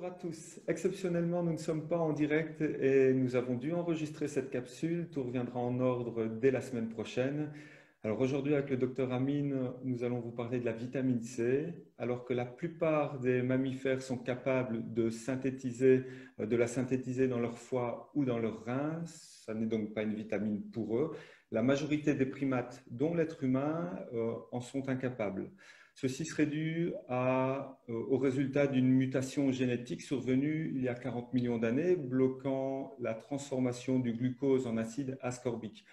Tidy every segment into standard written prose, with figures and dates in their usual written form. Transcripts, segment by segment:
Bonjour à tous. Exceptionnellement, nous ne sommes pas en direct et nous avons dû enregistrer cette capsule. Tout reviendra en ordre dès la semaine prochaine. Alors aujourd'hui, avec le docteur Amine, nous allons vous parler de la vitamine C. Alors que la plupart des mammifères sont capables de la synthétiser dans leur foie ou dans leurs reins, ça n'est donc pas une vitamine pour eux. La majorité des primates, dont l'être humain, en sont incapables. Ceci serait dû au résultat d'une mutation génétique survenue il y a 40 millions d'années, bloquant la transformation du glucose en acide ascorbique.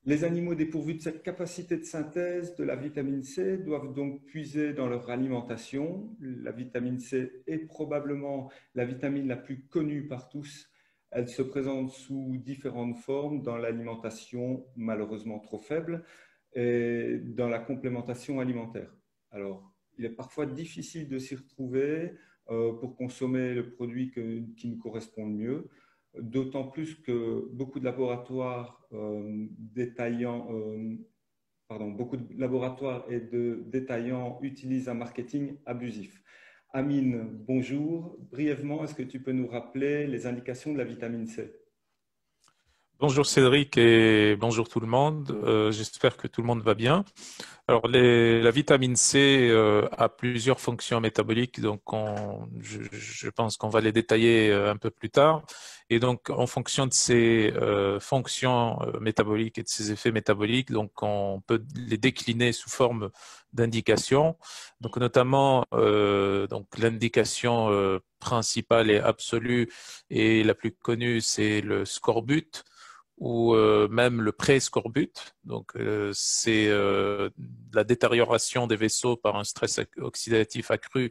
Les animaux dépourvus de cette capacité de synthèse de la vitamine C doivent donc puiser dans leur alimentation. La vitamine C est probablement la vitamine la plus connue par tous. Elle se présente sous différentes formes dans l'alimentation malheureusement trop faible et dans la complémentation alimentaire. Alors, il est parfois difficile de s'y retrouver pour consommer le produit qui nous correspond le mieux, d'autant plus que beaucoup de laboratoires et de détaillants utilisent un marketing abusif. Amine, bonjour. Brièvement, est-ce que tu peux nous rappeler les indications de la vitamine C? Bonjour Cédric et bonjour tout le monde. J'espère que tout le monde va bien. Alors la vitamine C a plusieurs fonctions métaboliques, donc je pense qu'on va les détailler un peu plus tard. Et donc en fonction de ces fonctions métaboliques et de ces effets métaboliques, donc on peut les décliner sous forme d'indications. Donc notamment donc l'indication principale et absolue et la plus connue, c'est le scorbut ou même le pré-scorbut. Donc, c'est la détérioration des vaisseaux par un stress oxydatif accru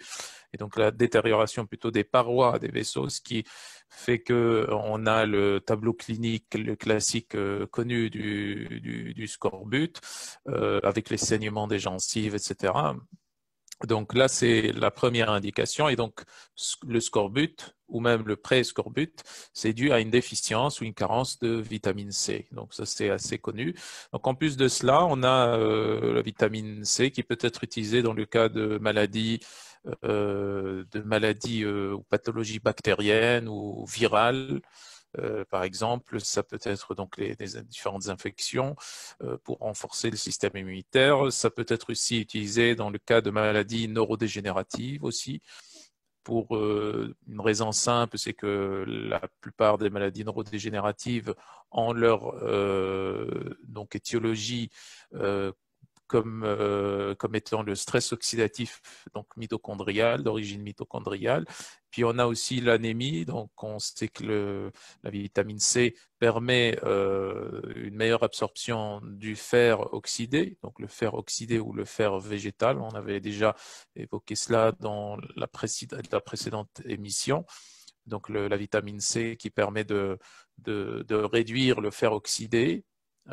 et donc la détérioration plutôt des parois des vaisseaux, ce qui fait que on a le tableau clinique, le classique connu du scorbut, avec les saignements des gencives, etc. Donc là, c'est la première indication. Et donc, le scorbut ou même le pré-scorbut, c'est dû à une déficience ou une carence de vitamine C. Donc ça, c'est assez connu. Donc en plus de cela, on a la vitamine C qui peut être utilisée dans le cas de maladies ou pathologies bactériennes ou virales. Par exemple, ça peut être donc les différentes infections pour renforcer le système immunitaire. Ça peut être aussi utilisé dans le cas de maladies neurodégénératives aussi. Pour une raison simple, c'est que la plupart des maladies neurodégénératives ont leur donc étiologie comme étant le stress oxydatif donc mitochondrial, d'origine mitochondriale. Puis on a aussi l'anémie, donc on sait que la vitamine C permet une meilleure absorption du fer oxydé, donc le fer oxydé ou le fer végétal. On avait déjà évoqué cela dans la précédente émission. Donc la vitamine C qui permet de réduire le fer oxydé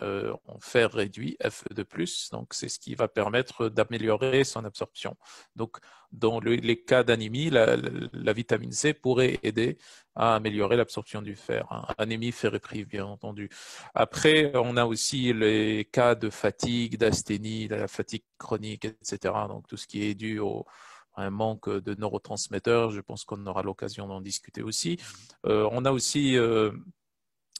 en fer réduit, Fe2+, donc c'est ce qui va permettre d'améliorer son absorption. Donc, dans les cas d'anémie, la vitamine C pourrait aider à améliorer l'absorption du fer. Hein. Anémie ferriprive, bien entendu. Après, on a aussi les cas de fatigue, d'asthénie, de la fatigue chronique, etc. Donc, tout ce qui est dû à un manque de neurotransmetteurs, je pense qu'on aura l'occasion d'en discuter aussi. On a aussi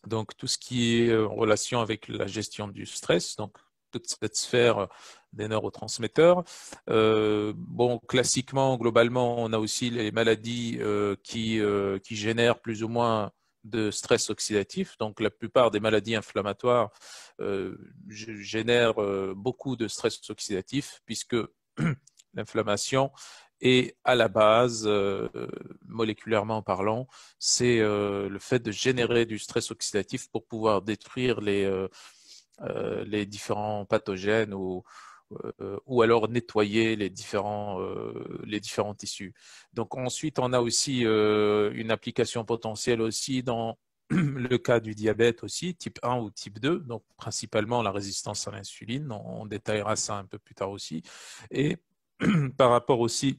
donc, tout ce qui est en relation avec la gestion du stress, donc toute cette sphère des neurotransmetteurs. Bon, classiquement, globalement, on a aussi les maladies qui génèrent plus ou moins de stress oxydatif. Donc, la plupart des maladies inflammatoires génèrent beaucoup de stress oxydatif puisque l'inflammation est à la base, moléculairement parlant, c'est le fait de générer du stress oxydatif pour pouvoir détruire les différents pathogènes ou alors nettoyer les différents tissus. Donc ensuite, on a aussi une application potentielle aussi dans le cas du diabète aussi, type 1 ou type 2, donc principalement la résistance à l'insuline, on détaillera ça un peu plus tard aussi. Et par rapport aussi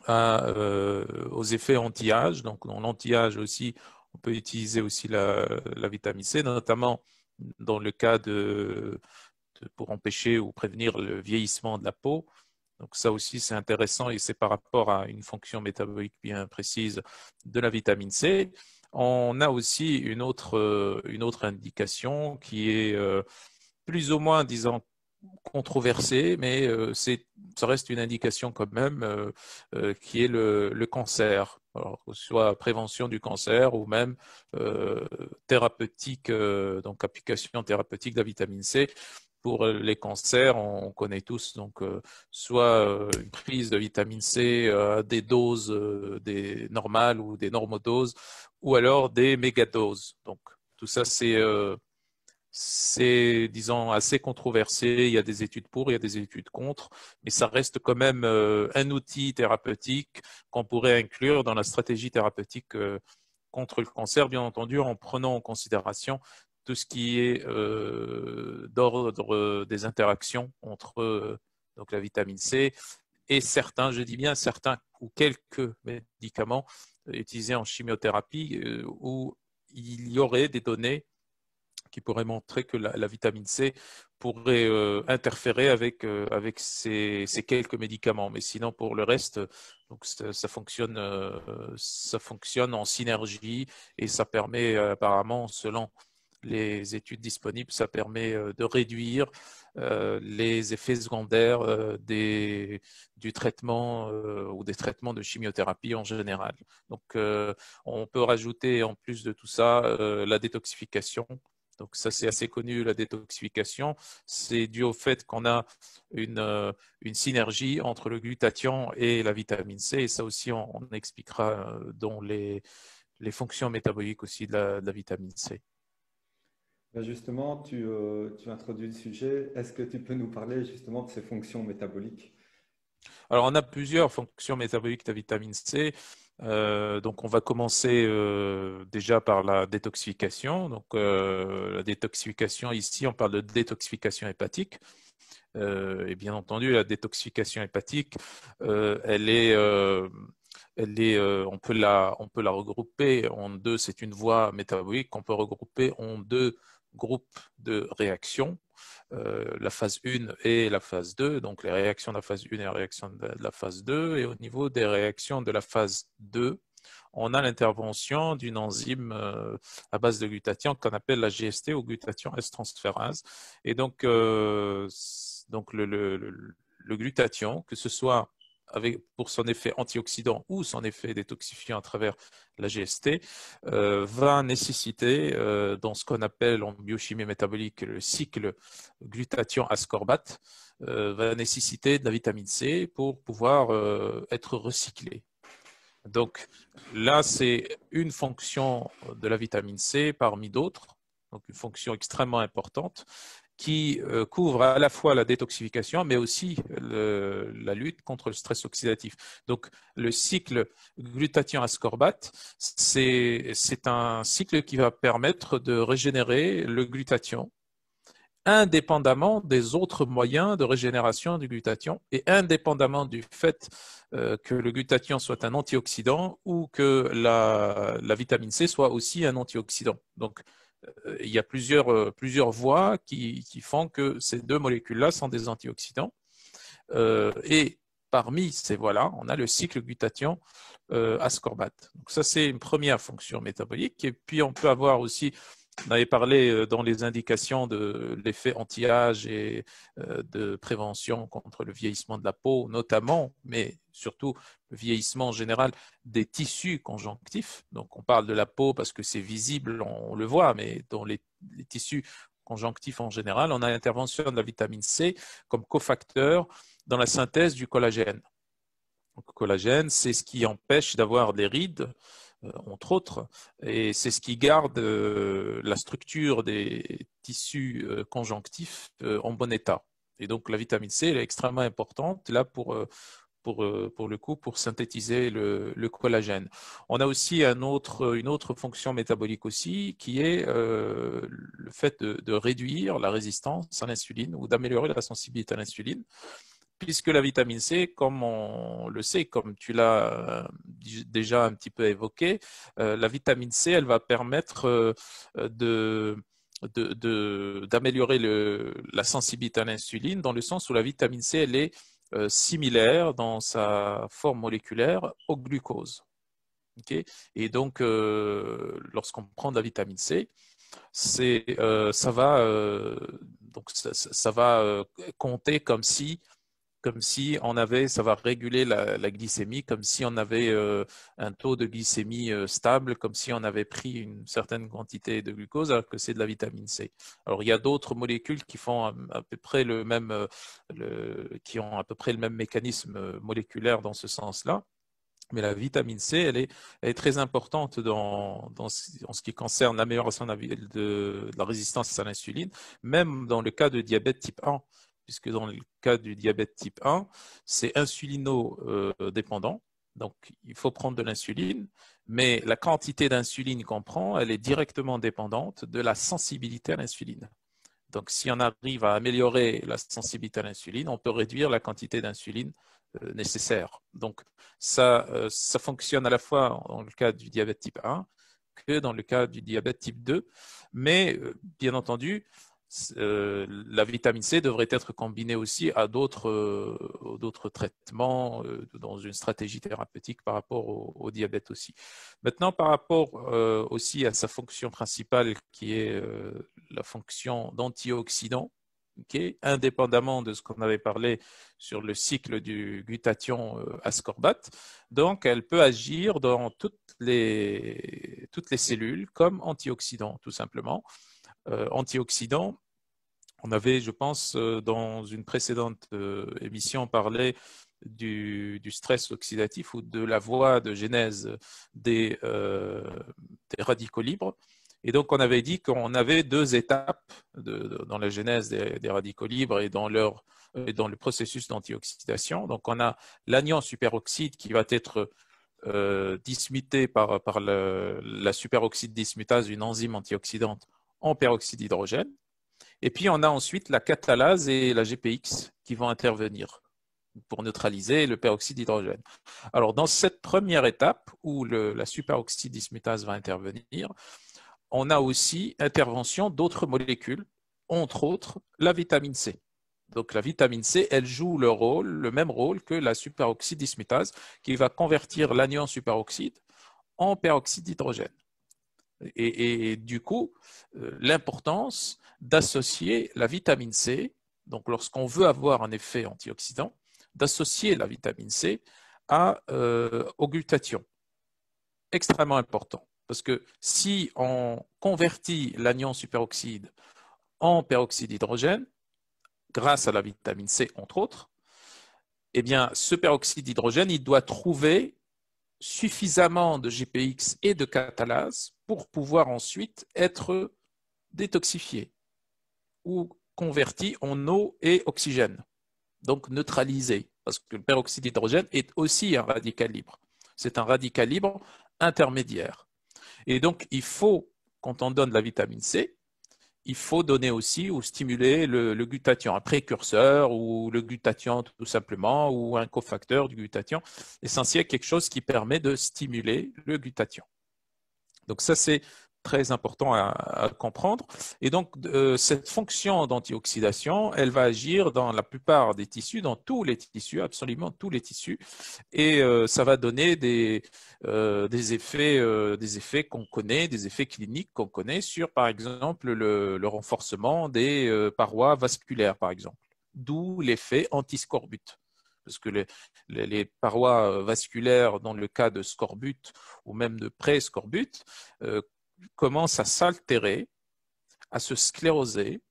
aux effets anti-âge. Donc, dans l'anti-âge aussi, on peut utiliser aussi la vitamine C, notamment dans le cas pour empêcher ou prévenir le vieillissement de la peau. Donc ça aussi, c'est intéressant et c'est par rapport à une fonction métabolique bien précise de la vitamine C. On a aussi une autre indication qui est plus ou moins, disons, controversée, mais ça reste une indication quand même qui est le cancer. Alors, soit prévention du cancer ou même thérapeutique, donc application thérapeutique de la vitamine C. Pour les cancers, on connaît tous donc soit une prise de vitamine C à des doses des normales ou des normodoses, ou alors des mégadoses. Donc tout ça, c'est, disons, assez controversé. Il y a des études pour, il y a des études contre, mais ça reste quand même un outil thérapeutique qu'on pourrait inclure dans la stratégie thérapeutique contre le cancer, bien entendu, en prenant en considération tout ce qui est d'ordre des interactions entre donc la vitamine C et certains, je dis bien certains ou quelques médicaments utilisés en chimiothérapie où il y aurait des données qui pourrait montrer que la vitamine C pourrait interférer avec ces quelques médicaments. Mais sinon, pour le reste, donc ça fonctionne en synergie et ça permet apparemment, selon les études disponibles, ça permet de réduire les effets secondaires du traitement ou des traitements de chimiothérapie en général. Donc, on peut rajouter en plus de tout ça la détoxification. Donc ça, c'est assez connu, la détoxification. C'est dû au fait qu'on a une synergie entre le glutathion et la vitamine C. Et ça aussi, on expliquera dans les fonctions métaboliques aussi de la vitamine C. Ben justement, tu introduis le sujet. Est-ce que tu peux nous parler justement de ces fonctions métaboliques? Alors, on a plusieurs fonctions métaboliques de la vitamine C. Donc, on va commencer déjà par la détoxification. Donc, la détoxification, ici, on parle de détoxification hépatique. Et bien entendu, la détoxification hépatique, on peut la regrouper en deux. C'est une voie métabolique qu'on peut regrouper en deux groupes de réactions, la phase 1 et la phase 2. Donc les réactions de la phase 1 et la réaction de la phase 2. Et au niveau des réactions de la phase 2, on a l'intervention d'une enzyme à base de glutathion qu'on appelle la GST ou glutathion S-transférase. Et donc le glutathion, que ce soit pour son effet antioxydant ou son effet détoxifiant à travers la GST, va nécessiter, dans ce qu'on appelle en biochimie métabolique le cycle glutathion-ascorbate, va nécessiter de la vitamine C pour pouvoir être recyclé. Donc là, c'est une fonction de la vitamine C parmi d'autres, donc une fonction extrêmement importante qui couvre à la fois la détoxification, mais aussi la lutte contre le stress oxydatif. Donc, le cycle glutathion-ascorbate, c'est un cycle qui va permettre de régénérer le glutathion indépendamment des autres moyens de régénération du glutathion et indépendamment du fait que le glutathion soit un antioxydant ou que la vitamine C soit aussi un antioxydant. Donc, il y a plusieurs voies qui font que ces deux molécules-là sont des antioxydants. Et parmi ces voies-là, on a le cycle glutathion ascorbate. Donc ça, c'est une première fonction métabolique. Et puis, on peut avoir aussi, on avait parlé dans les indications de l'effet anti-âge et de prévention contre le vieillissement de la peau, notamment, mais surtout le vieillissement en général des tissus conjonctifs. Donc, on parle de la peau parce que c'est visible, on le voit, mais dans les tissus conjonctifs en général, on a l'intervention de la vitamine C comme cofacteur dans la synthèse du collagène. Donc, le collagène, c'est ce qui empêche d'avoir des rides, entre autres, et c'est ce qui garde la structure des tissus conjonctifs en bon état. Et donc, la vitamine C, elle est extrêmement importante là pour le coup, pour synthétiser le collagène. On a aussi une autre fonction métabolique aussi, qui est le fait de réduire la résistance à l'insuline ou d'améliorer la sensibilité à l'insuline, puisque la vitamine C, comme on le sait, comme tu l'as déjà un petit peu évoqué, la vitamine C, elle va permettre d'améliorer la sensibilité à l'insuline, dans le sens où la vitamine C, elle est similaire dans sa forme moléculaire au glucose. Okay. Et donc, lorsqu'on prend de la vitamine C, ça va compter comme si on avait, ça va réguler la glycémie, comme si on avait un taux de glycémie stable, comme si on avait pris une certaine quantité de glucose, alors que c'est de la vitamine C. Alors, il y a d'autres molécules qui font à peu près qui ont à peu près le même mécanisme moléculaire dans ce sens-là. Mais la vitamine C, elle est très importante en ce qui concerne l'amélioration de la résistance à l'insuline, même dans le cas de diabète type 1, puisque dans le cas du diabète type 1, c'est insulino-dépendant. Donc, il faut prendre de l'insuline, mais la quantité d'insuline qu'on prend, elle est directement dépendante de la sensibilité à l'insuline. Donc, si on arrive à améliorer la sensibilité à l'insuline, on peut réduire la quantité d'insuline nécessaire. Donc, ça fonctionne à la fois dans le cas du diabète type 1 que dans le cas du diabète type 2. Mais, bien entendu, la vitamine C devrait être combinée aussi à d'autres traitements dans une stratégie thérapeutique par rapport au diabète aussi. Maintenant, par rapport aussi à sa fonction principale qui est la fonction d'antioxydant, okay, indépendamment de ce qu'on avait parlé sur le cycle du glutathion ascorbate. Donc, elle peut agir dans toutes les cellules comme antioxydant, tout simplement. Antioxydant, on avait, je pense, dans une précédente émission, parlé du stress oxydatif ou de la voie de genèse des radicaux libres. Et donc, on avait dit qu'on avait deux étapes dans la genèse des radicaux libres et dans le processus d'antioxydation. Donc, on a l'anion superoxyde qui va être dismuté par la superoxyde dismutase, une enzyme antioxydante, en peroxyde d'hydrogène. Et puis, on a ensuite la catalase et la GPX qui vont intervenir pour neutraliser le peroxyde d'hydrogène. Alors, dans cette première étape où la superoxyde dismutase va intervenir, on a aussi intervention d'autres molécules, entre autres la vitamine C. Donc, la vitamine C, elle joue le même rôle que la superoxyde dismutase qui va convertir l'anion superoxyde en peroxyde d'hydrogène. Et du coup, l'importance d'associer la vitamine C, donc lorsqu'on veut avoir un effet antioxydant, d'associer la vitamine C au glutathion. Extrêmement important. Parce que si on convertit l'anion superoxyde en peroxyde d'hydrogène, grâce à la vitamine C, entre autres, eh bien, ce peroxyde d'hydrogène, il doit trouver suffisamment de GPX et de catalase pour pouvoir ensuite être détoxifié ou converti en eau et oxygène, donc neutralisé, parce que le peroxyde d'hydrogène est aussi un radical libre. C'est un radical libre intermédiaire. Et donc, il faut, quand on donne la vitamine C, il faut donner aussi ou stimuler le glutathion, un précurseur ou le glutathion tout simplement, ou un cofacteur du glutathion. L'essentiel, quelque chose qui permet de stimuler le glutathion. Donc ça, c'est très important à comprendre. Et donc, cette fonction d'antioxydation, elle va agir dans la plupart des tissus, dans tous les tissus, absolument tous les tissus. Et ça va donner des effets qu'on connaît, des effets cliniques qu'on connaît sur, par exemple, le renforcement des parois vasculaires, par exemple. D'où l'effet antiscorbut. Parce que les parois vasculaires, dans le cas de scorbut ou même de pré-scorbut, commencent à s'altérer, à se scléroser.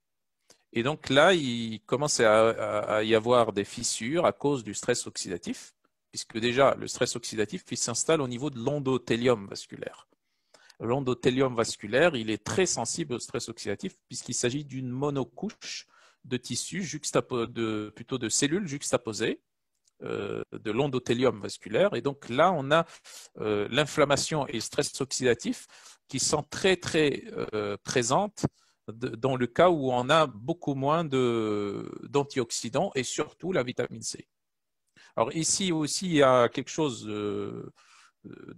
Et donc là, il commence à y avoir des fissures à cause du stress oxydatif, puisque déjà, le stress oxydatif il s'installe au niveau de l'endothélium vasculaire. L'endothélium vasculaire, il est très sensible au stress oxydatif, puisqu'il s'agit d'une monocouche de tissus, plutôt de cellules juxtaposées, de l'endothélium vasculaire. Et donc là, on a l'inflammation et le stress oxydatif qui sont très, très présentes dans le cas où on a beaucoup moins d'antioxydants et surtout la vitamine C. Alors ici aussi, il y a quelque chose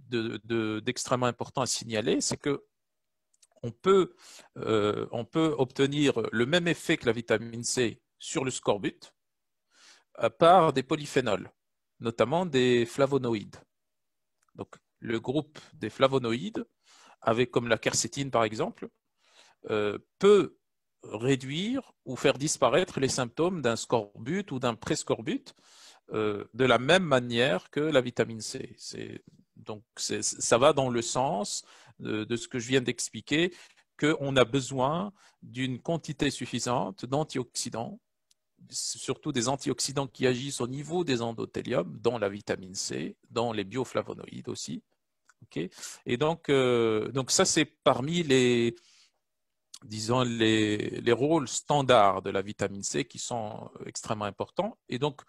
d'extrêmement important à signaler, c'est que on peut obtenir le même effet que la vitamine C sur le scorbut, par des polyphénols, notamment des flavonoïdes. Donc, le groupe des flavonoïdes, avec comme la quercétine par exemple, peut réduire ou faire disparaître les symptômes d'un scorbut ou d'un prescorbut de la même manière que la vitamine C. Donc, ça va dans le sens de ce que je viens d'expliquer, qu'on a besoin d'une quantité suffisante d'antioxydants, surtout des antioxydants qui agissent au niveau des endothéliums, dont la vitamine C, dont les bioflavonoïdes aussi. Okay. Et donc ça, c'est parmi disons, les rôles standards de la vitamine C qui sont extrêmement importants. Et donc,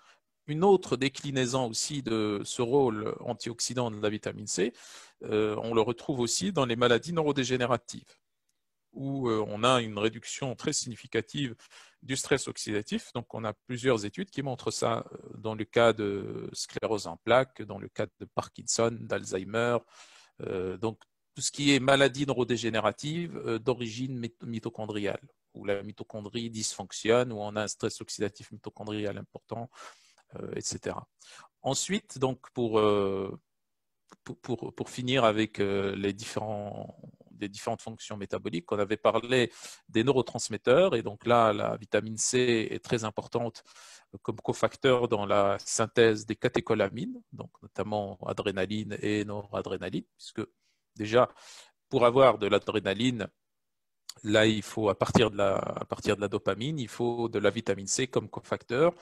une autre déclinaison aussi de ce rôle antioxydant de la vitamine C, on le retrouve aussi dans les maladies neurodégénératives, où on a une réduction très significative du stress oxydatif. Donc, on a plusieurs études qui montrent ça dans le cas de sclérose en plaques, dans le cas de Parkinson, d'Alzheimer, donc tout ce qui est maladie neurodégénérative d'origine mitochondriale, où la mitochondrie dysfonctionne, où on a un stress oxydatif mitochondrial important, etc. Ensuite, donc pour finir avec les différentes fonctions métaboliques, on avait parlé des neurotransmetteurs, et donc là, la vitamine C est très importante comme cofacteur dans la synthèse des catécholamines, donc notamment adrénaline et noradrénaline, puisque déjà, pour avoir de l'adrénaline, là, il faut, à partir de la dopamine, il faut de la vitamine C comme cofacteur,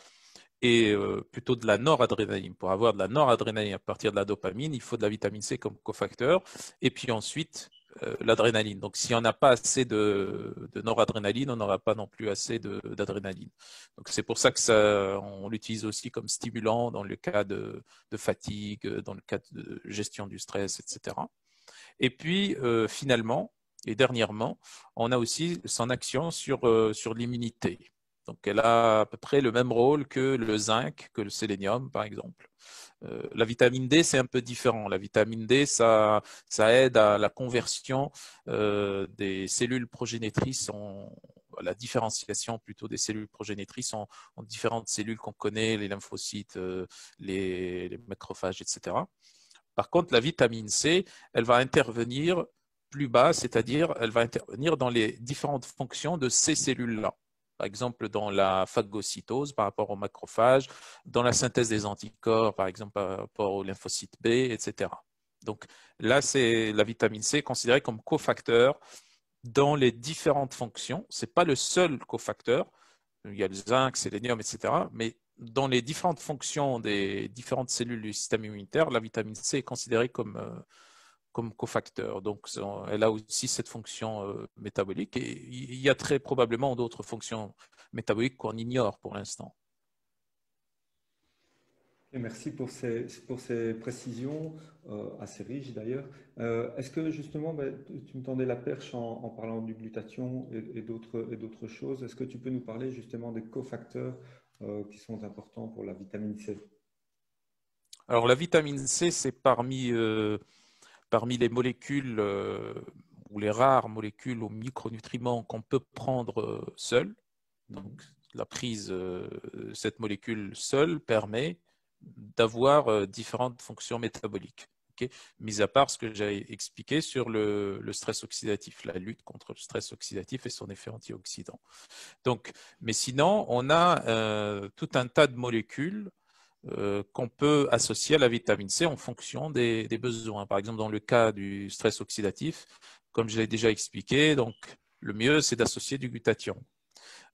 et plutôt de la noradrénaline. Pour avoir de la noradrénaline à partir de la dopamine, il faut de la vitamine C comme cofacteur, et puis ensuite l'adrénaline. Donc, si on n'a pas assez de noradrénaline, on n'aura pas non plus assez d'adrénaline. Donc, c'est pour ça que on l'utilise aussi comme stimulant dans le cas de fatigue, dans le cas de gestion du stress, etc. Et puis, finalement, et dernièrement, on a aussi son action sur l'immunité. Donc, elle a à peu près le même rôle que le zinc, que le sélénium, par exemple. La vitamine D, c'est un peu différent. La vitamine D, ça aide à la conversion des cellules progénitrices à la différenciation plutôt des cellules progénitrices en différentes cellules qu'on connaît, les lymphocytes, les macrophages, etc. Par contre, la vitamine C, elle va intervenir plus bas, c'est-à-dire elle va intervenir dans les différentes fonctions de ces cellules-là. Par exemple, dans la phagocytose par rapport aux macrophages, dans la synthèse des anticorps, par exemple, par rapport aux lymphocytes B, etc. Donc là, c'est la vitamine C considérée comme cofacteur dans les différentes fonctions. Ce n'est pas le seul cofacteur. Il y a le zinc, sélénium, etc. Mais dans les différentes fonctions des différentes cellules du système immunitaire, la vitamine C est considérée comme cofacteur. Donc, elle a aussi cette fonction métabolique. Et il y a très probablement d'autres fonctions métaboliques qu'on ignore pour l'instant. Et merci pour ces précisions, assez riches d'ailleurs. Est-ce que justement, ben, tu me tendais la perche en parlant du glutathion et d'autres choses. Est-ce que tu peux nous parler justement des cofacteurs qui sont importants pour la vitamine C? Alors, la vitamine C, c'est parmi les molécules ou les rares molécules ou micronutriments qu'on peut prendre seul. Donc, la prise de cette molécule seule permet d'avoir différentes fonctions métaboliques. Okay, mis à part ce que j'ai expliqué sur le stress oxydatif, la lutte contre le stress oxydatif et son effet antioxydant. Donc, mais sinon, on a tout un tas de molécules qu'on peut associer à la vitamine C en fonction des besoins. Par exemple, dans le cas du stress oxydatif, comme je l'ai déjà expliqué, donc le mieux, c'est d'associer du glutathion.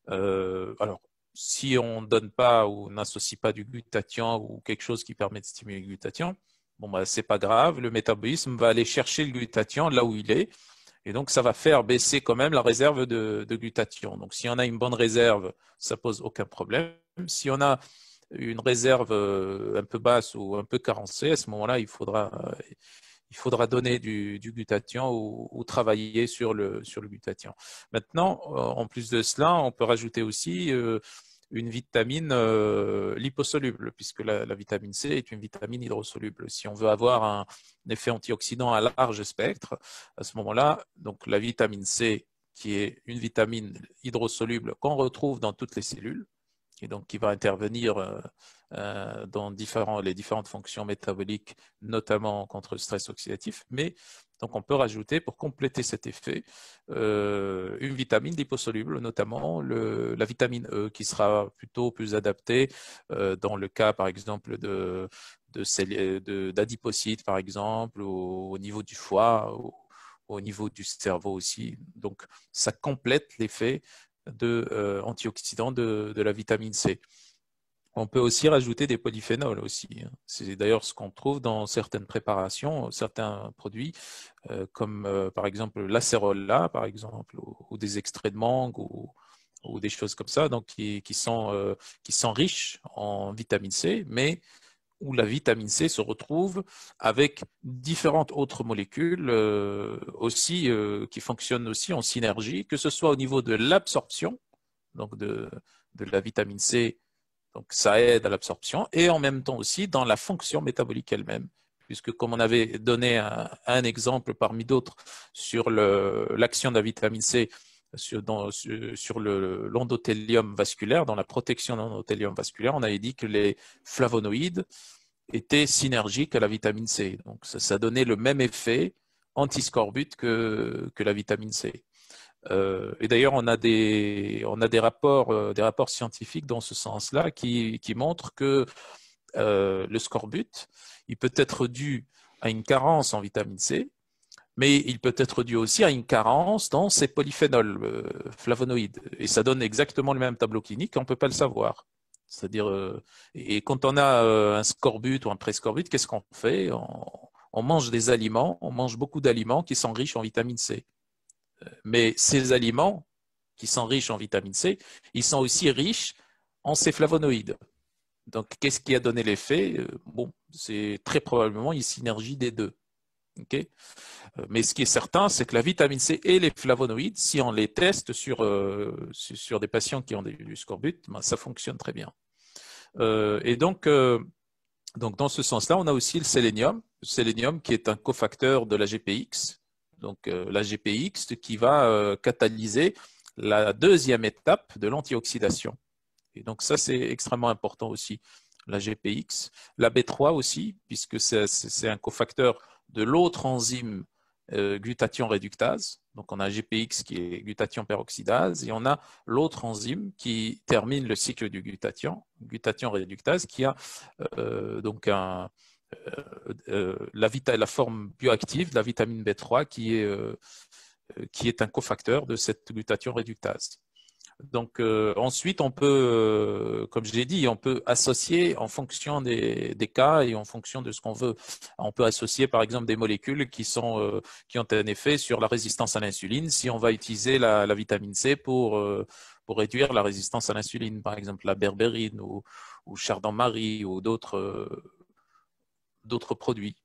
Alors, si on ne donne pas ou n'associe pas du glutathion ou quelque chose qui permet de stimuler le glutathion, bon, bah, c'est pas grave, le métabolisme va aller chercher le glutathion là où il est, et donc ça va faire baisser quand même la réserve de glutathion. Donc, si on a une bonne réserve, ça pose aucun problème. Si on a une réserve un peu basse ou un peu carencée, à ce moment-là, il faudra donner du glutathion ou travailler sur le glutathion. Maintenant, en plus de cela, on peut rajouter aussi une vitamine liposoluble, puisque la vitamine C est une vitamine hydrosoluble. Si on veut avoir un effet antioxydant à large spectre, à ce moment-là, donc la vitamine C, qui est une vitamine hydrosoluble qu'on retrouve dans toutes les cellules, et donc qui va intervenir dans les différentes fonctions métaboliques, notamment contre le stress oxydatif. Mais donc on peut rajouter, pour compléter cet effet, une vitamine liposoluble, notamment la vitamine E, qui sera plutôt plus adaptée dans le cas, par exemple, d'adipocytes, par exemple, au niveau du foie, au niveau du cerveau aussi. Donc, ça complète l'effet antioxydant de la vitamine C. On peut aussi rajouter des polyphénols aussi. C'est d'ailleurs ce qu'on trouve dans certaines préparations, certains produits, comme par exemple l'acérola, par exemple, ou des extraits de mangue, ou des choses comme ça, donc qui sont riches en vitamine C, mais où la vitamine C se retrouve avec différentes autres molécules aussi qui fonctionnent aussi en synergie, que ce soit au niveau de l'absorption, donc de la vitamine C, donc ça aide à l'absorption, et en même temps aussi dans la fonction métabolique elle-même, puisque comme on avait donné un exemple parmi d'autres sur l'action de la vitamine C sur l'endothélium vasculaire, dans la protection de l'endothélium vasculaire, on avait dit que les flavonoïdes étaient synergiques à la vitamine C. Donc ça donnait le même effet antiscorbut que la vitamine C. Et d'ailleurs, on a des rapports scientifiques dans ce sens-là qui montrent que le scorbut, il peut être dû à une carence en vitamine C, mais il peut être dû aussi à une carence dans ces polyphénols flavonoïdes. Et ça donne exactement le même tableau clinique, on ne peut pas le savoir. C'est-à-dire, et quand on a un scorbut ou un prescorbut, qu'est-ce qu'on fait? On mange des aliments, on mange beaucoup d'aliments qui sont riches en vitamine C. Mais ces aliments qui sont riches en vitamine C, ils sont aussi riches en ces flavonoïdes. Donc, qu'est-ce qui a donné l'effet? Bon, c'est très probablement une synergie des deux. Okay. Mais ce qui est certain, c'est que la vitamine C et les flavonoïdes, si on les teste sur des patients qui ont du scorbut, ben, ça fonctionne très bien. Et donc, dans ce sens-là, on a aussi le sélénium qui est un cofacteur de la GPX. Donc, la GPX qui va catalyser la deuxième étape de l'antioxydation. Et donc, ça, c'est extrêmement important aussi, la GPX. La B3 aussi, puisque c'est un cofacteur de l'autre enzyme glutathion réductase. Donc, on a GPX qui est glutathion peroxydase et on a l'autre enzyme qui termine le cycle du glutathion réductase, qui a donc la forme bioactive de la vitamine B3 qui est un cofacteur de cette glutathion réductase. Donc ensuite, on peut, comme je l'ai dit, on peut associer en fonction des cas et en fonction de ce qu'on veut. On peut associer par exemple des molécules qui ont un effet sur la résistance à l'insuline. Si on va utiliser la vitamine C pour réduire la résistance à l'insuline, par exemple la berbérine ou chardon-marie ou d'autres produits.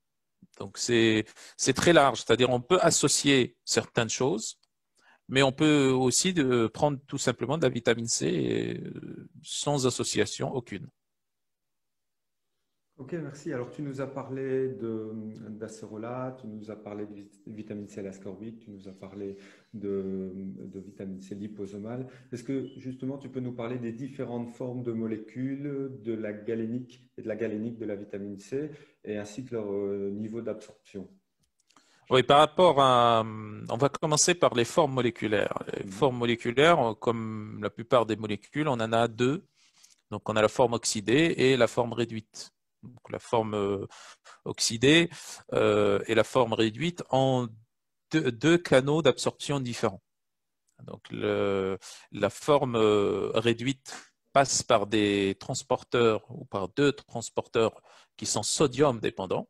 Donc c'est très large, c'est-à-dire on peut associer certaines choses, mais on peut aussi prendre tout simplement de la vitamine C sans association aucune. Ok, merci. Alors, tu nous as parlé d'acérola, tu nous as parlé de vitamine C à l'ascorbate, tu nous as parlé de vitamine C liposomale. Est-ce que justement, tu peux nous parler des différentes formes de molécules, de la galénique et de la galénique de la vitamine C, et ainsi que leur niveau d'absorption? Oui, par rapport à, on va commencer par les formes moléculaires. Les Mhm. formes moléculaires, comme la plupart des molécules, on en a deux. Donc, on a la forme oxydée et la forme réduite. Donc, la forme oxydée et la forme réduite ont deux canaux d'absorption différents. Donc, la forme réduite passe par des transporteurs ou par deux transporteurs qui sont sodium dépendants.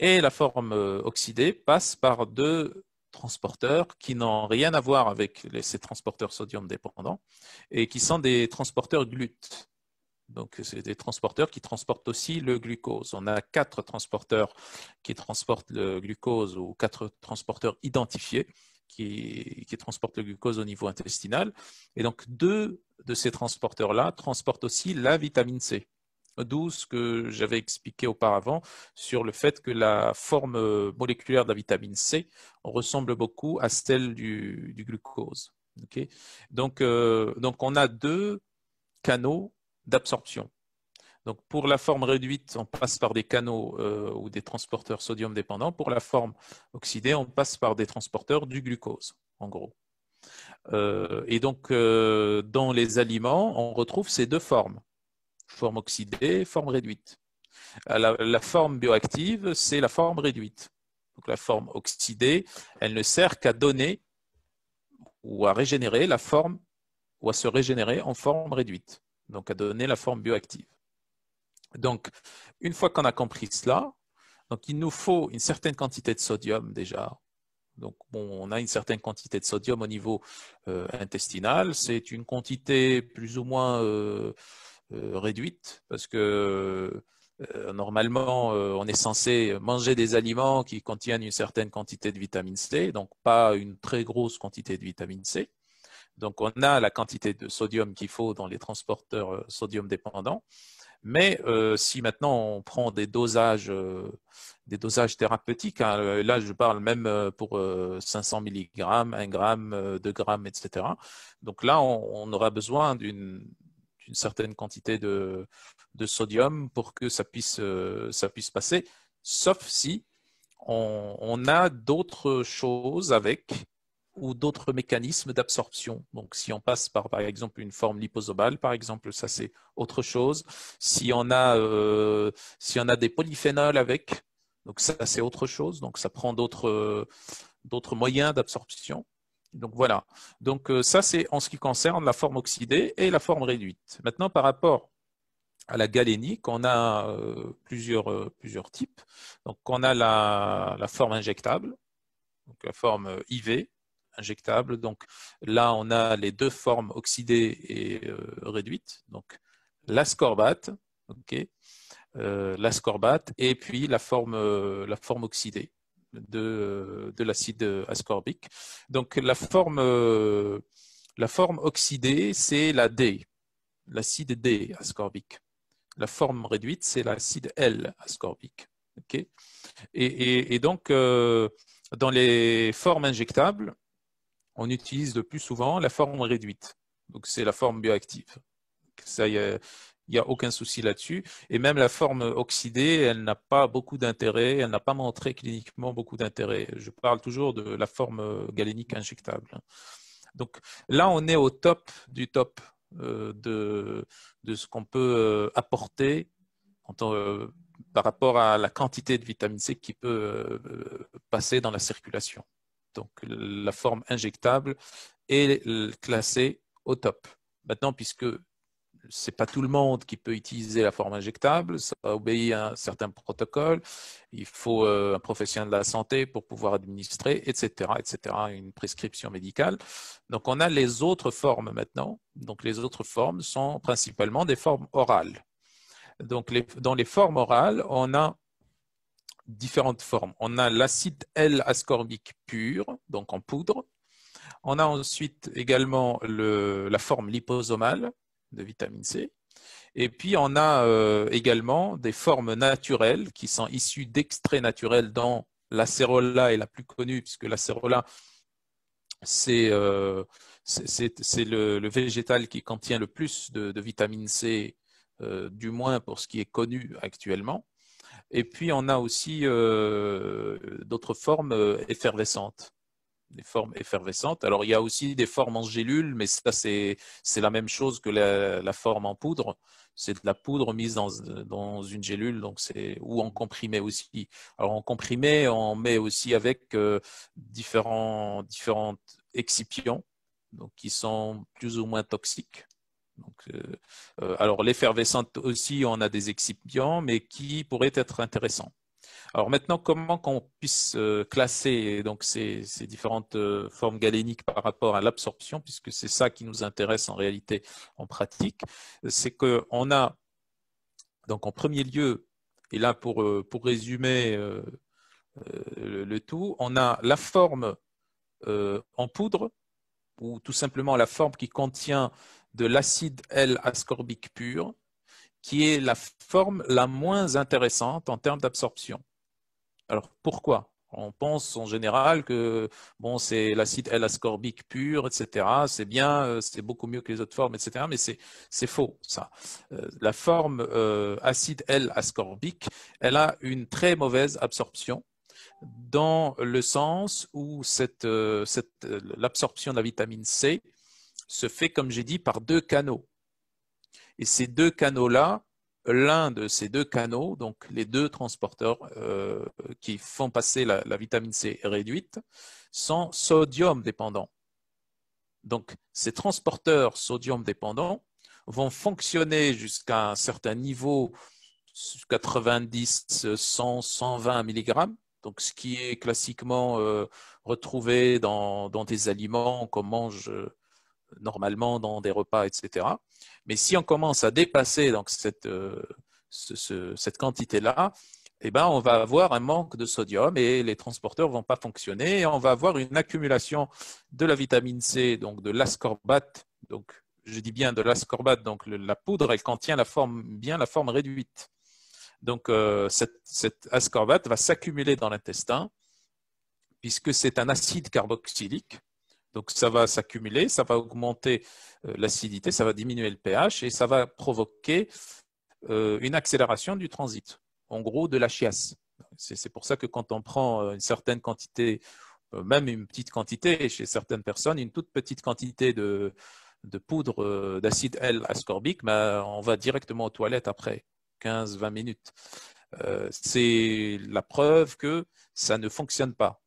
Et la forme oxydée passe par deux transporteurs qui n'ont rien à voir avec ces transporteurs sodium dépendants et qui sont des transporteurs GLUT. Donc, c'est des transporteurs qui transportent aussi le glucose. On a 4 transporteurs qui transportent le glucose ou 4 transporteurs identifiés qui transportent le glucose au niveau intestinal. Et donc, deux de ces transporteurs-là transportent aussi la vitamine C. D'où ce que j'avais expliqué auparavant sur le fait que la forme moléculaire de la vitamine C ressemble beaucoup à celle du glucose. Okay. Donc, on a deux canaux d'absorption. Donc, pour la forme réduite, on passe par des canaux ou des transporteurs sodium dépendants. Pour la forme oxydée, on passe par des transporteurs du glucose, en gros. Et donc, dans les aliments, on retrouve ces deux formes, forme oxydée, forme réduite. La forme bioactive, c'est la forme réduite. Donc, la forme oxydée, elle ne sert qu'à donner ou à régénérer la forme ou à se régénérer en forme réduite. Donc, à donner la forme bioactive. Donc, une fois qu'on a compris cela, donc il nous faut une certaine quantité de sodium déjà. Donc, bon, on a une certaine quantité de sodium au niveau intestinal. C'est une quantité plus ou moins réduite parce que normalement, on est censé manger des aliments qui contiennent une certaine quantité de vitamine C, donc pas une très grosse quantité de vitamine C. Donc, on a la quantité de sodium qu'il faut dans les transporteurs sodium dépendants. Mais si maintenant on prend des dosages thérapeutiques, hein, là je parle même pour 500 mg, 1 gramme, 2 grammes, etc. Donc là, on aura besoin d'une certaine quantité de sodium pour que ça puisse passer, sauf si on a d'autres choses avec ou d'autres mécanismes d'absorption. Donc, si on passe par exemple, une forme liposomale, par exemple, ça c'est autre chose. Si on a des polyphénols avec, donc ça c'est autre chose. Donc, ça prend d'autres moyens d'absorption. Donc voilà. Donc ça c'est en ce qui concerne la forme oxydée et la forme réduite. Maintenant, par rapport à la galénique, on a plusieurs types. Donc, on a la forme injectable, donc la forme IV injectable. Donc là, on a les deux formes oxydée et réduite. Donc l'ascorbate, ok, l'ascorbate, et puis la forme oxydée de l'acide ascorbique. Donc la forme oxydée, c'est la D, l'acide D ascorbique. La forme réduite, c'est l'acide L ascorbique. Okay, et donc, dans les formes injectables, on utilise le plus souvent la forme réduite. Donc, c'est la forme bioactive. Ça, il n'y a aucun souci là-dessus. Et même la forme oxydée, elle n'a pas beaucoup d'intérêt. Elle n'a pas montré cliniquement beaucoup d'intérêt. Je parle toujours de la forme galénique injectable. Donc, là, on est au top du top de ce qu'on peut apporter par rapport à la quantité de vitamine C qui peut passer dans la circulation. Donc, la forme injectable est classée au top. Maintenant, puisque c'est pas tout le monde qui peut utiliser la forme injectable, ça obéit à un certain protocole, il faut un professionnel de la santé pour pouvoir administrer, etc., une prescription médicale. Donc, on a les autres formes maintenant. Donc, les autres formes sont principalement des formes orales. Donc, dans les formes orales, on a différentes formes. On a l'acide L-ascorbique pur, donc en poudre. On a ensuite également la forme liposomale de vitamine C. Et puis, on a également des formes naturelles qui sont issues d'extraits naturels dont l'acérola est la plus connue, puisque l'acérola, c'est le végétal qui contient le plus de vitamine C, du moins pour ce qui est connu actuellement. Et puis, on a aussi d'autres formes effervescentes. Des formes effervescentes. Alors, il y a aussi des formes en gélules, mais ça, c'est la même chose que la forme en poudre. C'est de la poudre mise dans une gélule, donc ou en comprimé aussi. Alors, en comprimé, on met aussi avec différents excipients, donc qui sont plus ou moins toxiques. Donc, alors, l'effervescente aussi, on a des excipients, mais qui pourraient être intéressants. Alors maintenant, comment qu'on puisse classer donc ces différentes formes galéniques par rapport à l'absorption, puisque c'est ça qui nous intéresse en réalité en pratique, c'est qu'on a donc en premier lieu, et là pour résumer le tout, on a la forme en poudre, ou tout simplement la forme qui contient de l'acide L-ascorbique pur, qui est la forme la moins intéressante en termes d'absorption. Alors pourquoi? On pense en général que bon, c'est l'acide L-ascorbique pur, etc. C'est bien, c'est beaucoup mieux que les autres formes, etc. Mais c'est faux, ça. La forme acide L-ascorbique, elle a une très mauvaise absorption dans le sens où l'absorption de la vitamine C se fait, comme j'ai dit, par deux canaux. Et ces deux canaux-là, l'un de ces deux canaux, donc les deux transporteurs qui font passer la vitamine C réduite, sont sodium dépendants. Donc, ces transporteurs sodium dépendants vont fonctionner jusqu'à un certain niveau, 90, 100, 120 mg, donc ce qui est classiquement retrouvé dans des aliments qu'on mange normalement dans des repas, etc. Mais si on commence à dépasser donc, cette quantité-là, eh ben, on va avoir un manque de sodium et les transporteurs ne vont pas fonctionner et on va avoir une accumulation de la vitamine C, donc de l'ascorbate. Donc, je dis bien de l'ascorbate, donc la poudre, elle contient bien la forme réduite. Donc, cette ascorbate va s'accumuler dans l'intestin puisque c'est un acide carboxylique. Donc, ça va s'accumuler, ça va augmenter l'acidité, ça va diminuer le pH et ça va provoquer une accélération du transit, en gros de la chiasse. C'est pour ça que quand on prend une certaine quantité, même une petite quantité chez certaines personnes, une toute petite quantité de poudre d'acide L-ascorbique, ben, on va directement aux toilettes après 15-20 minutes. C'est la preuve que ça ne fonctionne pas.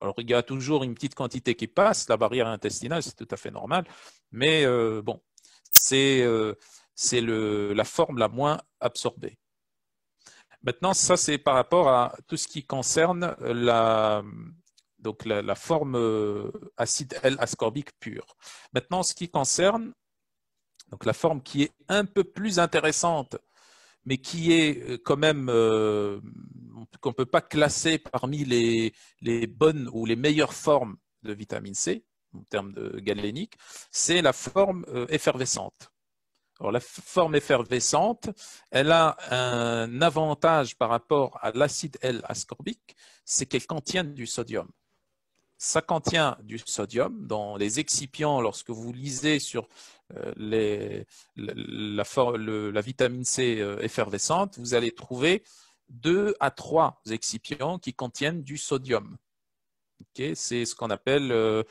Alors, il y a toujours une petite quantité qui passe, la barrière intestinale, c'est tout à fait normal, mais bon, c'est la forme la moins absorbée. Maintenant, ça, c'est par rapport à tout ce qui concerne donc la forme acide L-ascorbique pure. Maintenant, ce qui concerne donc la forme qui est un peu plus intéressante, mais qui est quand même qu'on ne peut pas classer parmi les bonnes ou les meilleures formes de vitamine C, en termes de galénique, c'est la forme effervescente. Alors, la forme effervescente, elle a un avantage par rapport à l'acide L-ascorbique, c'est qu'elle contient du sodium. Ça contient du sodium dans les excipients. Lorsque vous lisez sur la vitamine C effervescente, vous allez trouver 2 à 3 excipients qui contiennent du sodium. Okay, c'est ce qu'on appelle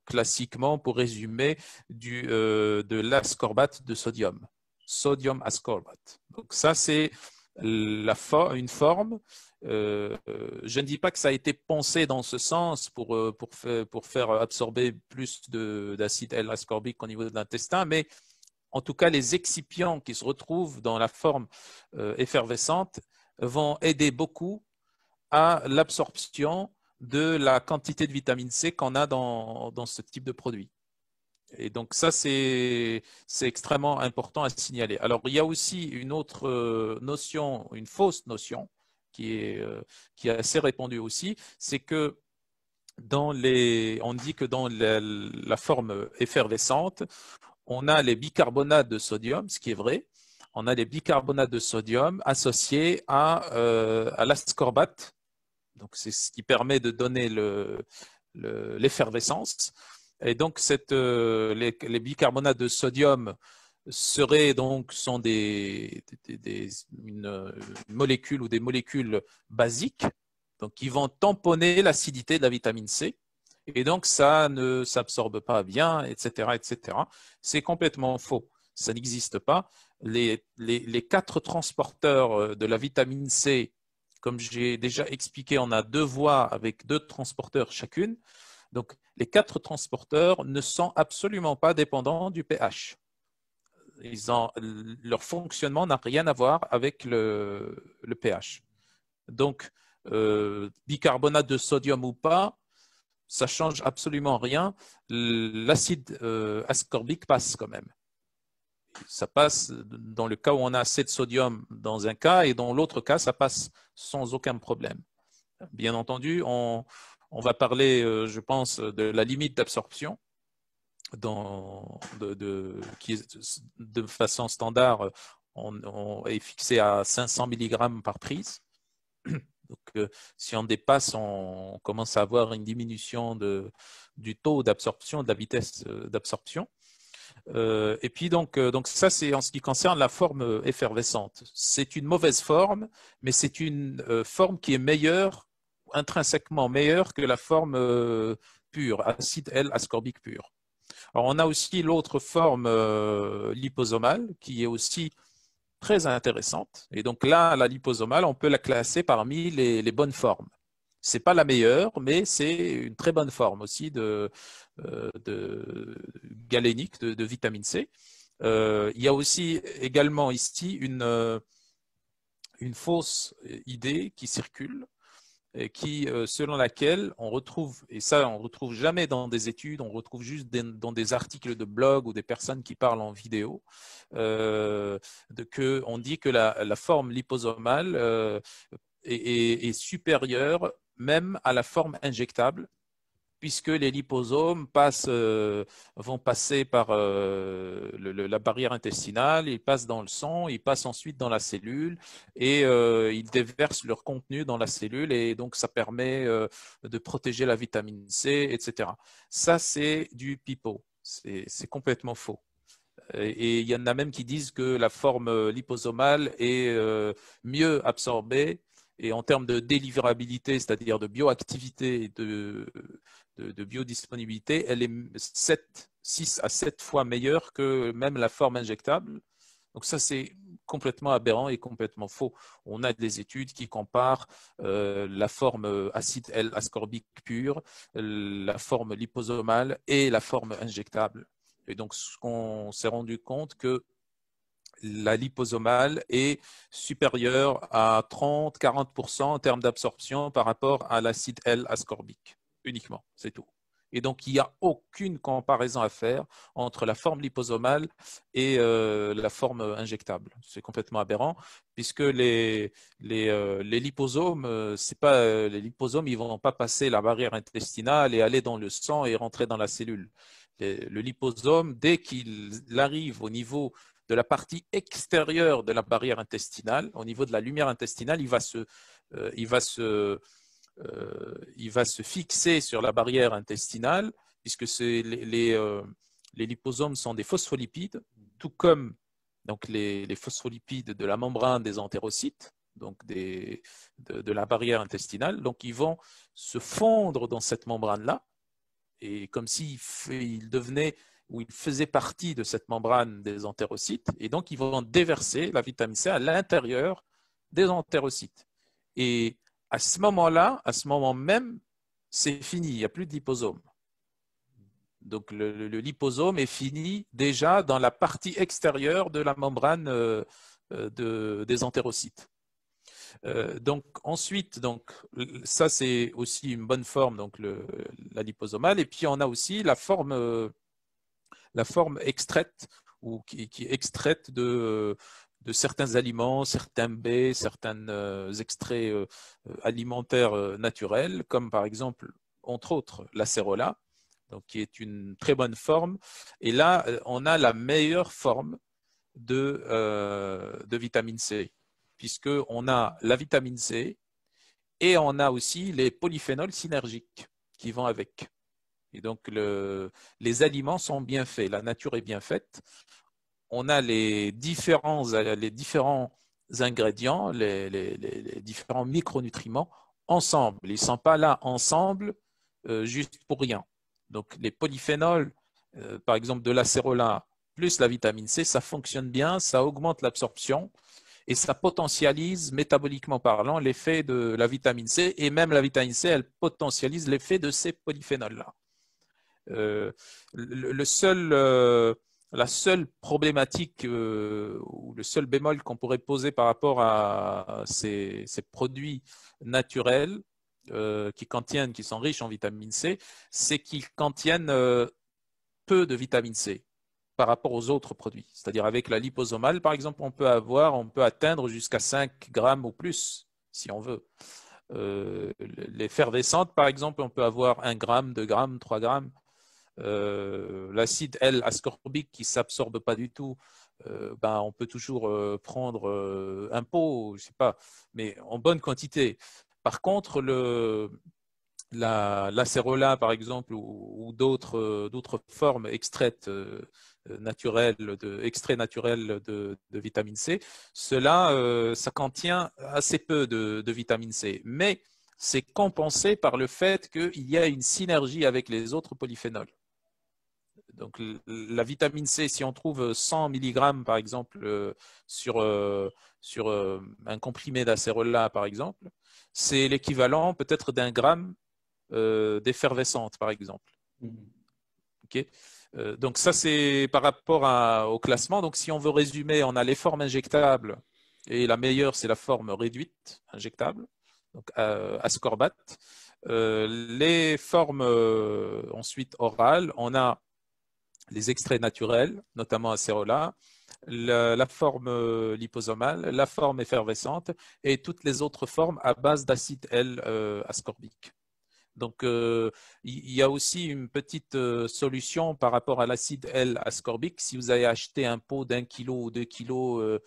classiquement, pour résumer, de l'ascorbate de sodium. Sodium ascorbate. Donc ça, c'est une forme. Je ne dis pas que ça a été pensé dans ce sens pour faire absorber plus d'acide L-ascorbique au niveau de l'intestin, mais en tout cas, les excipients qui se retrouvent dans la forme effervescente vont aider beaucoup à l'absorption de la quantité de vitamine C qu'on a dans ce type de produit. Et donc ça, c'est extrêmement important à signaler. Alors, il y a aussi une autre notion, une fausse notion, qui est assez répandue aussi, c'est que on dit que dans la forme effervescente, on a les bicarbonates de sodium, ce qui est vrai. On a les bicarbonates de sodium associés à l'ascorbate. Donc, c'est ce qui permet de donner l'effervescence. Et donc, les bicarbonates de sodium sont une molécule ou des molécules basiques, donc qui vont tamponner l'acidité de la vitamine C. Et donc, ça ne s'absorbe pas bien, etc., etc. C'est complètement faux. Ça n'existe pas. Les 4 transporteurs de la vitamine C, comme j'ai déjà expliqué, on a 2 voies avec 2 transporteurs chacune. Donc, les 4 transporteurs ne sont absolument pas dépendants du pH. Leur fonctionnement n'a rien à voir avec le pH. Donc, bicarbonate de sodium ou pas, ça change absolument rien. L'acide ascorbique passe quand même. Ça passe dans le cas où on a assez de sodium dans un cas et dans l'autre cas, ça passe sans aucun problème. Bien entendu, on va parler, je pense, de la limite d'absorption qui est de façon standard, on est fixé à 500 mg par prise. Donc, si on dépasse, on commence à avoir une diminution du taux d'absorption, de la vitesse d'absorption. Et puis donc ça, c'est en ce qui concerne la forme effervescente. C'est une mauvaise forme, mais c'est une forme qui est meilleure, intrinsèquement meilleure que la forme pure, acide L-ascorbique pur. Alors, on a aussi l'autre forme liposomale qui est aussi très intéressante. Et donc là, la liposomale, on peut la classer parmi les bonnes formes. Ce n'est pas la meilleure, mais c'est une très bonne forme aussi de galénique, de vitamine C. Il y a aussi également ici une fausse idée qui circule, et selon laquelle on retrouve, et ça on ne retrouve jamais dans des études, on retrouve juste dans des articles de blog ou des personnes qui parlent en vidéo, on dit que la forme liposomale est supérieure même à la forme injectable, puisque les liposomes vont passer par la barrière intestinale, ils passent dans le sang, ils passent ensuite dans la cellule et ils déversent leur contenu dans la cellule, et donc ça permet de protéger la vitamine C, etc. Ça, c'est du pipeau. C'est complètement faux. Et il y en a même qui disent que la forme liposomale est mieux absorbée, et en termes de délivrabilité, c'est-à-dire de bioactivité et de biodisponibilité, elle est 6 à 7 fois meilleure que même la forme injectable. Donc ça, c'est complètement aberrant et complètement faux. On a des études qui comparent la forme acide L-ascorbique pur, la forme liposomale et la forme injectable. Et donc, on s'est rendu compte que la liposomale est supérieure à 30-40% en termes d'absorption par rapport à l'acide L-ascorbique, uniquement, c'est tout. Et donc, il n'y a aucune comparaison à faire entre la forme liposomale et la forme injectable. C'est complètement aberrant, puisque les liposomes, c'est pas, les liposomes, ils ne vont pas passer la barrière intestinale et aller dans le sang et rentrer dans la cellule. Le liposome, dès qu'il arrive au niveau de la partie extérieure de la barrière intestinale, au niveau de la lumière intestinale, il va se fixer sur la barrière intestinale, puisque les liposomes sont des phospholipides, tout comme donc les phospholipides de la membrane des entérocytes, donc de la barrière intestinale. Donc, ils vont se fondre dans cette membrane-là, et comme s'il devenait ou il faisait partie de cette membrane des entérocytes, et donc ils vont déverser la vitamine C à l'intérieur des entérocytes. Et à ce moment-là, à ce moment même, c'est fini, il n'y a plus de liposome. Donc le liposome est fini déjà dans la partie extérieure de la membrane des entérocytes. Donc ensuite, ça c'est aussi une bonne forme, donc la liposomale. Et puis on a aussi la forme extraite, ou qui est extraite de certains aliments, certains baies, certains extraits alimentaires naturels, comme par exemple, entre autres, l'acérola, donc qui est une très bonne forme. Et là, on a la meilleure forme de vitamine C, puisqu'on a la vitamine C et on a aussi les polyphénols synergiques qui vont avec. Et donc, les aliments sont bien faits, la nature est bien faite. On a les différents ingrédients, les différents micronutriments ensemble. Ils ne sont pas là ensemble juste pour rien. Donc, les polyphénols, par exemple de l'acérola plus la vitamine C, ça fonctionne bien, ça augmente l'absorption et ça potentialise, métaboliquement parlant, l'effet de la vitamine C. Et même la vitamine C, elle potentialise l'effet de ces polyphénols-là. La seule problématique ou le seul bémol qu'on pourrait poser par rapport à ces produits naturels qui sont riches en vitamine C, c'est qu'ils contiennent peu de vitamine C par rapport aux autres produits. C'est-à-dire avec la liposomale, par exemple, on peut atteindre jusqu'à 5 grammes ou plus, si on veut. L'effervescente, par exemple, on peut avoir 1 gramme, 2 grammes, 3 grammes. L'acide L-ascorbique qui ne s'absorbe pas du tout, on peut toujours prendre un pot, je sais pas, mais en bonne quantité. Par contre, l'acérola, par exemple, ou d'autres formes extraites extraits naturels de vitamine C, cela, ça contient assez peu de vitamine C. Mais c'est compensé par le fait qu'il y a une synergie avec les autres polyphénols. Donc, la vitamine C, si on trouve 100 mg, par exemple, sur un comprimé d'acérola, par exemple, c'est l'équivalent peut-être d'un gramme d'effervescente, par exemple. Mhm. Okay. Donc, ça, c'est par rapport au classement. Donc, si on veut résumer, on a les formes injectables et la meilleure, c'est la forme réduite injectable, donc ascorbate. Les formes ensuite orales, on a les extraits naturels, notamment acérola, la forme liposomale, la forme effervescente et toutes les autres formes à base d'acide L-ascorbique. Donc, il y a aussi une petite solution par rapport à l'acide L-ascorbique. Si vous avez acheté un pot d'1 kilo ou 2 kilos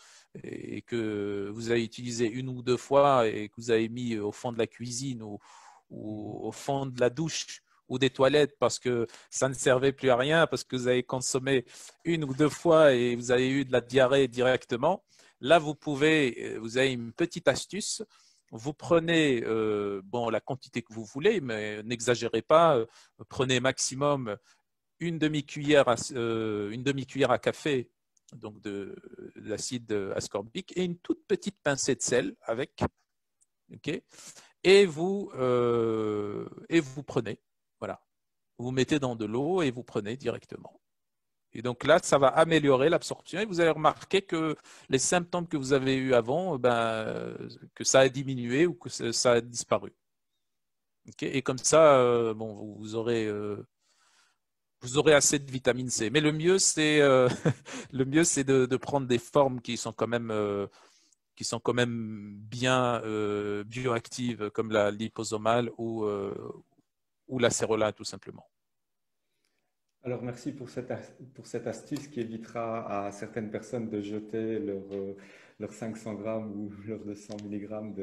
et que vous avez utilisé une ou deux fois et que vous avez mis au fond de la cuisine ou au fond de la douche ou des toilettes parce que ça ne servait plus à rien, parce que vous avez consommé une ou deux fois et vous avez eu de la diarrhée directement, là, vous avez une petite astuce. Vous prenez la quantité que vous voulez, mais n'exagérez pas. Prenez maximum une demi-cuillère à café donc de l'acide ascorbique et une toute petite pincée de sel avec. Okay, et vous prenez. Voilà. Vous mettez dans de l'eau et vous prenez directement. Et donc là, ça va améliorer l'absorption et vous allez remarquer que les symptômes que vous avez eus avant, que ça a diminué ou que ça a disparu. Okay, et comme ça, vous aurez assez de vitamine C. Mais le mieux, c'est de prendre des formes qui sont quand même bien bioactives, comme la liposomale ou l'acérola, tout simplement. Alors, merci pour cette astuce qui évitera à certaines personnes de jeter leurs 500 grammes ou leurs 200 milligrammes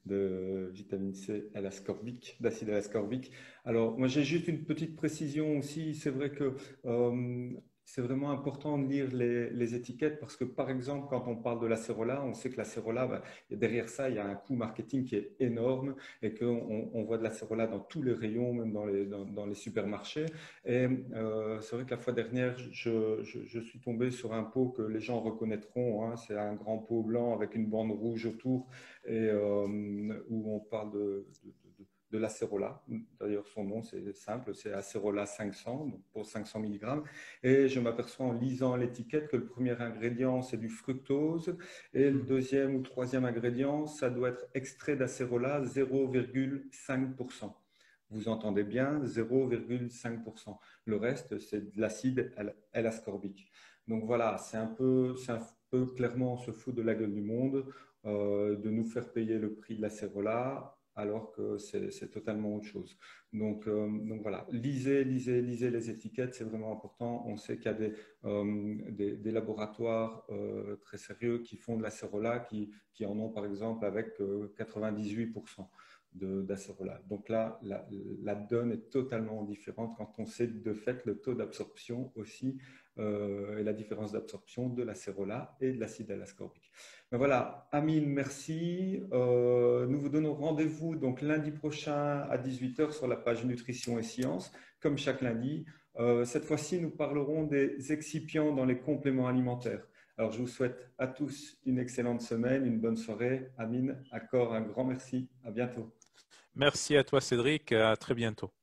de vitamine C L-ascorbique, d'acide L-ascorbique. Alors, moi, j'ai juste une petite précision aussi. C'est vrai que c'est vraiment important de lire les étiquettes parce que, par exemple, quand on parle de l'acérola, on sait que l'acérola, derrière ça, il y a un coût marketing qui est énorme et qu'on voit de l'acérola dans tous les rayons, même dans les supermarchés. Et c'est vrai que la fois dernière, je suis tombé sur un pot que les gens reconnaîtront, hein. C'est un grand pot blanc avec une bande rouge autour et où on parle de l'acérola. D'ailleurs, son nom, c'est simple, c'est acérola 500, donc pour 500 mg. Et je m'aperçois en lisant l'étiquette que le premier ingrédient, c'est du fructose et le deuxième ou troisième ingrédient, ça doit être extrait d'acérola 0,5%. Vous entendez bien, 0,5%. Le reste, c'est de l'acide L-ascorbique. Donc voilà, c'est un peu clairement on se fout de la gueule du monde de nous faire payer le prix de l'acérola alors que c'est totalement autre chose. Donc voilà, lisez les étiquettes, c'est vraiment important. On sait qu'il y a des laboratoires très sérieux qui font de l'acérola, qui en ont par exemple avec 98% d'acérola. Donc là, la donne est totalement différente quand on sait de fait le taux d'absorption aussi et la différence d'absorption de l'acérola et de l'acide L-ascorbique. Mais voilà, Amine, merci. Nous vous donnons rendez-vous donc lundi prochain à 18h sur la page Nutrition et Sciences, comme chaque lundi. Cette fois-ci, nous parlerons des excipients dans les compléments alimentaires. Alors, je vous souhaite à tous une excellente semaine, une bonne soirée. Amine, encore un grand merci. À bientôt. Merci à toi, Cédric. À très bientôt.